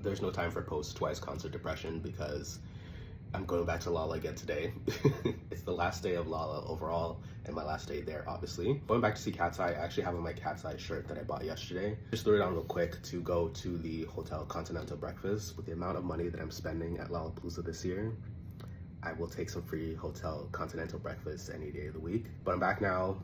there's no time for post-Twice concert depression because I'm going back to Lolla again today. It's the last day of Lolla overall and my last day there, obviously. Going back to see Katseye. I actually have on my Katseye shirt that I bought yesterday. Just threw it on real quick to go to the Hotel Continental breakfast. With the amount of money that I'm spending at Lollapalooza this year, I will take some free Hotel Continental breakfast any day of the week. But I'm back now,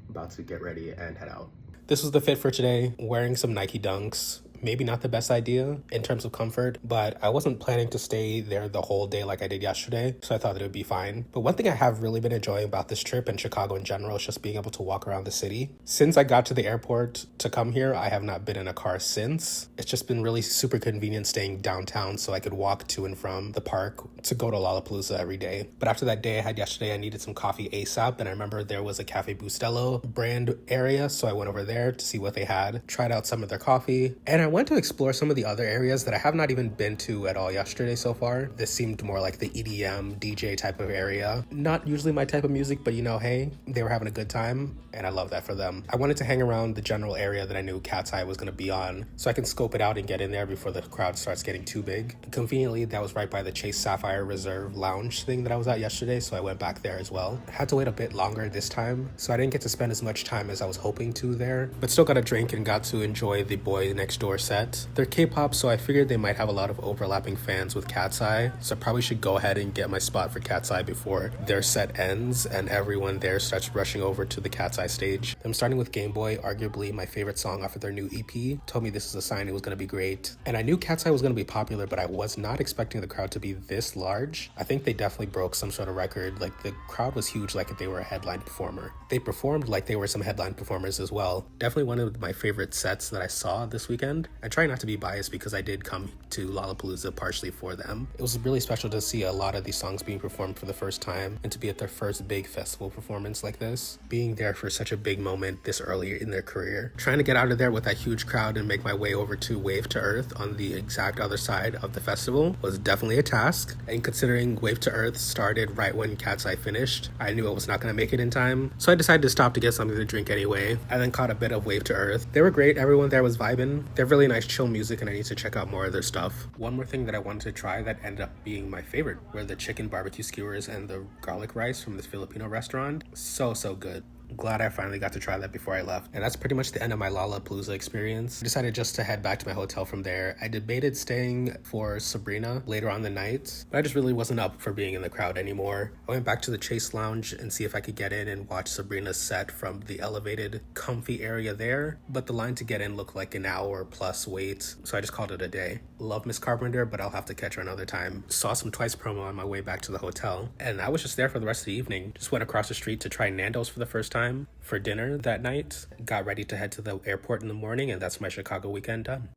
about to get ready and head out. This was the fit for today, wearing some Nike Dunks. Maybe not the best idea in terms of comfort, but I wasn't planning to stay there the whole day like I did yesterday, so I thought that it would be fine. But one thing I have really been enjoying about this trip and Chicago in general is just being able to walk around the city. Since I got to the airport to come here, I have not been in a car since. It's just been really super convenient staying downtown so I could walk to and from the park to go to Lollapalooza every day. But after that day I had yesterday, I needed some coffee ASAP, and I remember there was a Cafe Bustelo brand area, so I went over there to see what they had, tried out some of their coffee, and I went to explore some of the other areas that I have not even been to at all yesterday so far. This seemed more like the EDM DJ type of area. Not usually my type of music, but you know, hey, they were having a good time and I love that for them. I wanted to hang around the general area that I knew Katseye was going to be on so I can scope it out and get in there before the crowd starts getting too big. Conveniently, that was right by the Chase Sapphire Reserve lounge thing that I was at yesterday, so I went back there as well. I had to wait a bit longer this time, so I didn't get to spend as much time as I was hoping to there, but still got a drink and got to enjoy the Boy Next Door set. They're K-pop, so I figured they might have a lot of overlapping fans with Katseye, so I probably should go ahead and get my spot for Katseye before their set ends and everyone there starts rushing over to the Katseye stage. I'm starting with Game Boy, arguably my favorite song off of their new EP. Told me this is a sign it was going to be great. And I knew Katseye was going to be popular, but I was not expecting the crowd to be this large. I think they definitely broke some sort of record. Like, the crowd was huge, like if they were a headline performer. They performed like they were some headline performers as well. Definitely one of my favorite sets that I saw this weekend. I try not to be biased because I did come to Lollapalooza partially for them. It was really special to see a lot of these songs being performed for the first time and to be at their first big festival performance like this. Being there for such a big moment this early in their career. Trying to get out of there with that huge crowd and make my way over to Wave to Earth on the exact other side of the festival was definitely a task. And considering Wave to Earth started right when Katseye finished, I knew I was not going to make it in time. So I decided to stop to get something to drink anyway. I then caught a bit of Wave to Earth. They were great. Everyone there was vibing. They're really nice chill music and I need to check out more of their stuff. One more thing that I wanted to try that ended up being my favorite were the chicken barbecue skewers and the garlic rice from this Filipino restaurant. So good. Glad I finally got to try that before I left. And that's pretty much the end of my Lollapalooza experience. I decided just to head back to my hotel from there. I debated staying for Sabrina later on the night, but I just really wasn't up for being in the crowd anymore. I went back to the Chase Lounge and see if I could get in and watch Sabrina's set from the elevated, comfy area there, but the line to get in looked like an hour plus wait, so I just called it a day. Love Miss Carpenter, but I'll have to catch her another time. Saw some Twice promo on my way back to the hotel, and I was just there for the rest of the evening. Just went across the street to try Nando's for the first time for dinner that night, got ready to head to the airport in the morning, and that's my Chicago weekend done.